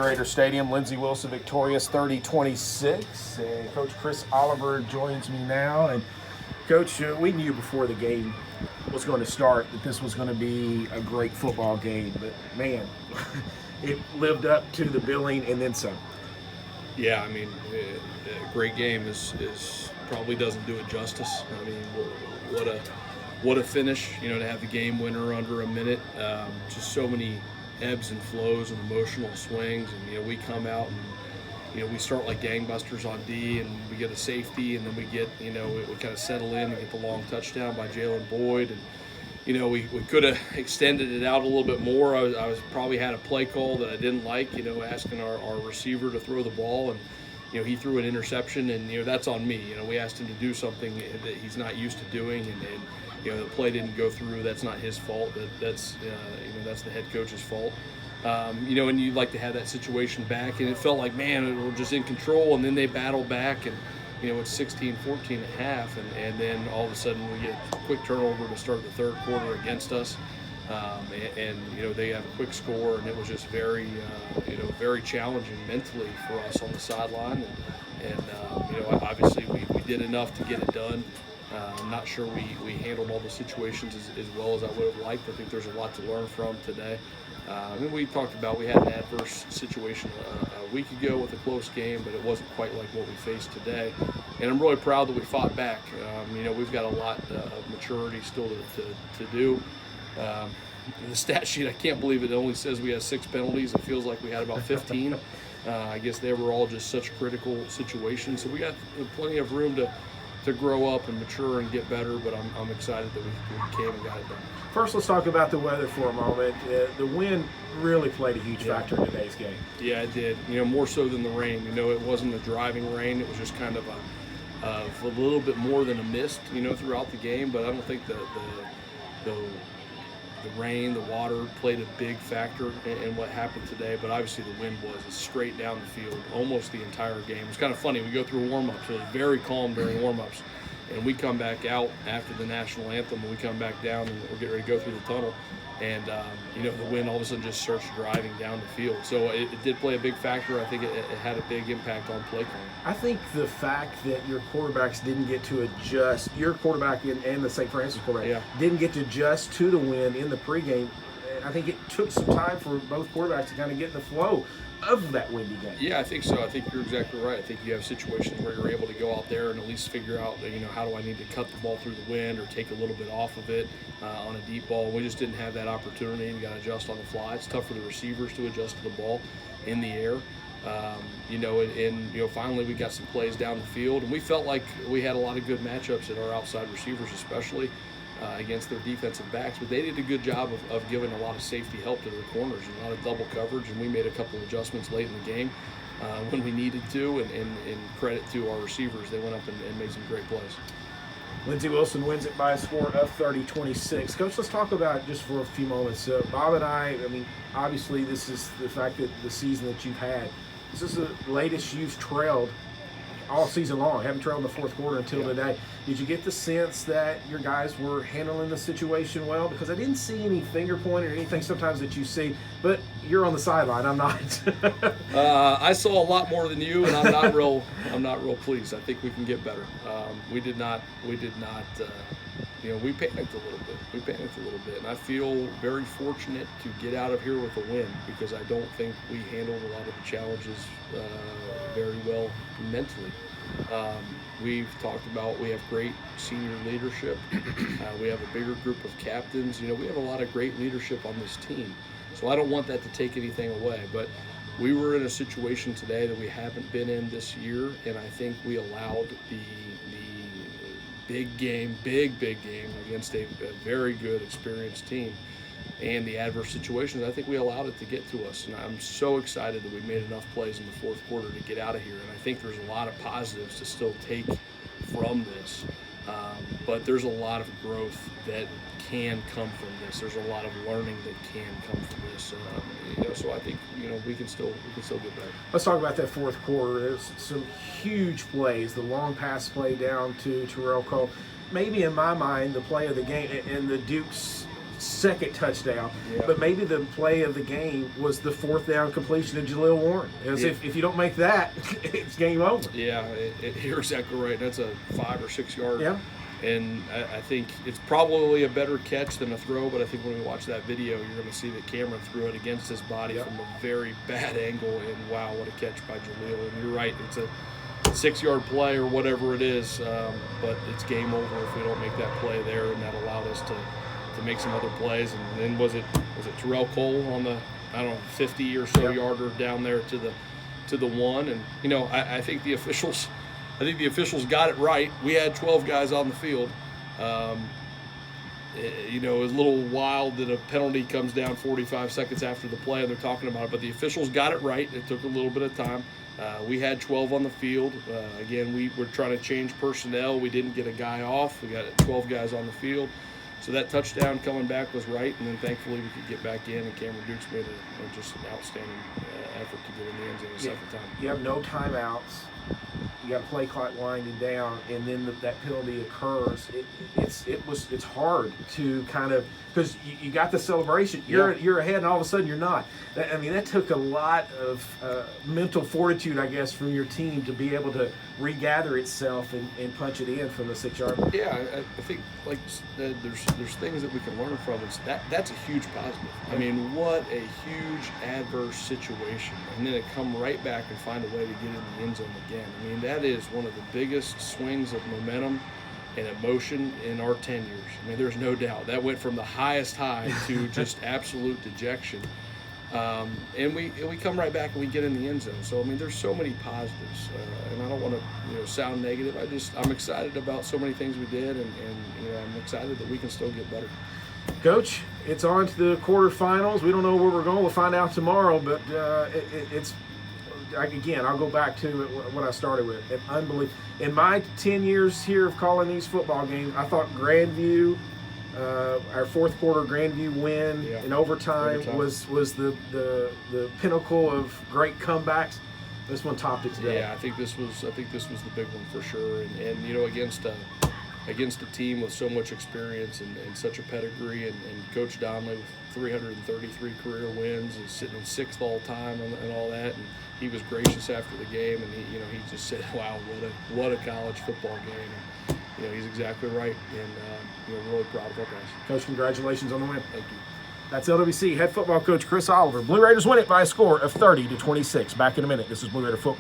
Raider Stadium. Lindsey Wilson victorious 30-26, and Coach Chris Oliver joins me now. And Coach, we knew before the game was going to start that this was going to be a great football game, but man, it lived up to the billing and then some. Yeah, I mean, a great game is probably doesn't do it justice. I mean, what a finish, to have the game winner under a minute. Just so many ebbs and flows and emotional swings, and we come out and we start like gangbusters on D, and we get a safety, and then we get we kind of settle in and get the long touchdown by Jalen Boyd, and we could have extended it out a little bit more. I was probably had a play call that I didn't like, asking our receiver to throw the ball, and he threw an interception, and that's on me. We asked him to do something that he's not used to doing, and the play didn't go through. That's not his fault. That's the head coach's fault. And you'd like to have that situation back, and it felt like, man, we're just in control, and then they battle back, and it's 16-14 at half, and then all of a sudden we get a quick turnover to start the third quarter against us, and they have a quick score, and it was just very very challenging mentally for us on the sideline, and obviously we did enough to get it done. I'm not sure we handled all the situations as well as I would have liked. I think there's a lot to learn from today. We talked about we had an adverse situation a week ago with a close game, but it wasn't quite like what we faced today. And I'm really proud that we fought back. We've got a lot of maturity still to do. The stat sheet, I can't believe it only says we had 6 penalties. It feels like we had about 15. I guess they were all just such critical situations. So we got plenty of room to grow up and mature and get better, but I'm excited that we came and got it done. First, let's talk about the weather for a moment. The wind really played a huge factor in today's game. Yeah, it did. More so than the rain. It wasn't a driving rain. It was just kind of a little bit more than a mist, throughout the game. But I don't think the rain, the water played a big factor in what happened today, but obviously the wind was straight down the field almost the entire game. It was kind of funny. We go through warm-ups. It was very calm during warm-ups, and we come back out after the national anthem, and we come back down, and we're getting ready to go through the tunnel, and the wind all of a sudden just starts driving down the field. So it did play a big factor. I think it had a big impact on play calling. I think the fact that your quarterbacks didn't get to adjust, your quarterback and the St. Francis quarterback didn't get to adjust to the wind in the pregame, I think it took some time for both quarterbacks to kind of get in the flow of that windy game. Yeah, I think so. I think you're exactly right. I think you have situations where you're able to go out there and at least figure out, how do I need to cut the ball through the wind or take a little bit off of it on a deep ball. We just didn't have that opportunity. You got to adjust on the fly. It's tough for the receivers to adjust to the ball in the air. Finally we got some plays down the field, and we felt like we had a lot of good matchups at our outside receivers, especially against their defensive backs, but they did a good job of giving a lot of safety help to their corners and a lot of double coverage, and we made a couple of adjustments late in the game when we needed to, and credit to our receivers. They went up and made some great plays. Lindsey Wilson wins it by a score of 30-26. Coach, let's talk about just for a few moments. Bob and I mean, obviously this is the fact that the season that you've had, this is the latest you've trailed all season long. Haven't trailed in the fourth quarter until today. Did you get the sense that your guys were handling the situation well? Because I didn't see any finger pointing or anything sometimes that you see, but you're on the sideline. I'm not. I saw a lot more than you, and I'm not real pleased. I think we can get better. We did not. We panicked a little bit. And I feel very fortunate to get out of here with a win, because I don't think we handled a lot of the challenges very well mentally. We've talked about we have great senior leadership. We have a bigger group of captains. We have a lot of great leadership on this team. So I don't want that to take anything away. But we were in a situation today that we haven't been in this year, and I think we allowed the big game against a very good, experienced team, and the adverse situations, I think we allowed it to get to us. And I'm so excited that we made enough plays in the fourth quarter to get out of here. And I think there's a lot of positives to still take from this. But there's a lot of growth that can come from this. There's a lot of learning that can come from this. So I think we can still get better. Let's talk about that fourth quarter. There's some huge plays. The long pass play down to Terrell Cole. Maybe in my mind, the play of the game, and the Duke's second touchdown. Yeah. But maybe the play of the game was the fourth down completion to Jaleel Warren. As if you don't make that, it's game over. Yeah, you're exactly right. That's a 5 or 6 yard. Yeah. And I think it's probably a better catch than a throw, but I think when we watch that video, you're going to see that Cameron threw it against his body from a very bad angle, and wow, what a catch by Jaleel. And you're right, it's a 6 yard play or whatever it is, but it's game over if we don't make that play there, and that allowed us to make some other plays. And then was it Terrell Cole on the, I don't know, 50 or so yarder down there to the one. And I think the officials got it right. We had 12 guys on the field. It was a little wild that a penalty comes down 45 seconds after the play, and they're talking about it, but the officials got it right. It took a little bit of time. We had 12 on the field. Again, we were trying to change personnel. We didn't get a guy off. We got 12 guys on the field. So that touchdown coming back was right, and then thankfully we could get back in, and Cameron Dukes made just an outstanding effort to get in the end zone the second time. You have no timeouts. You got play clock winding down, and then that penalty occurs. It's hard to kind of, because you got the celebration. You're ahead, and all of a sudden you're not. I mean, that took a lot of mental fortitude, I guess, from your team to be able to regather itself and punch it in from the 6 yard line. Yeah, I think there's things that we can learn from. That's a huge positive. I mean, what a huge adverse situation, and then it come right back and find a way to get in the end zone again. I mean, that is one of the biggest swings of momentum and emotion in our 10 years. I mean, there's no doubt. That went from the highest high to just absolute dejection. And we come right back and we get in the end zone. So, I mean, there's so many positives. And I don't want to sound negative. I'm excited about so many things we did, and I'm excited that we can still get better. Coach, it's on to the quarterfinals. We don't know where we're going. We'll find out tomorrow, but it's again, I'll go back to what I started with. Unbelievable. In my 10 years here of calling these football games, I thought Grandview, our fourth quarter Grandview win in overtime was the pinnacle of great comebacks. This one topped it today. Yeah, I think this was the big one for sure. And against a team with so much experience and such a pedigree, and Coach Donnelly with 333 career wins and sitting in 6th all time and all that. And he was gracious after the game, and he just said, "Wow, what a college football game." And, he's exactly right, and we're really proud of our guys. Coach, congratulations on the win. Thank you. That's LWC head football coach Chris Oliver. Blue Raiders win it by a score of 30-26. Back in a minute. This is Blue Raider Football.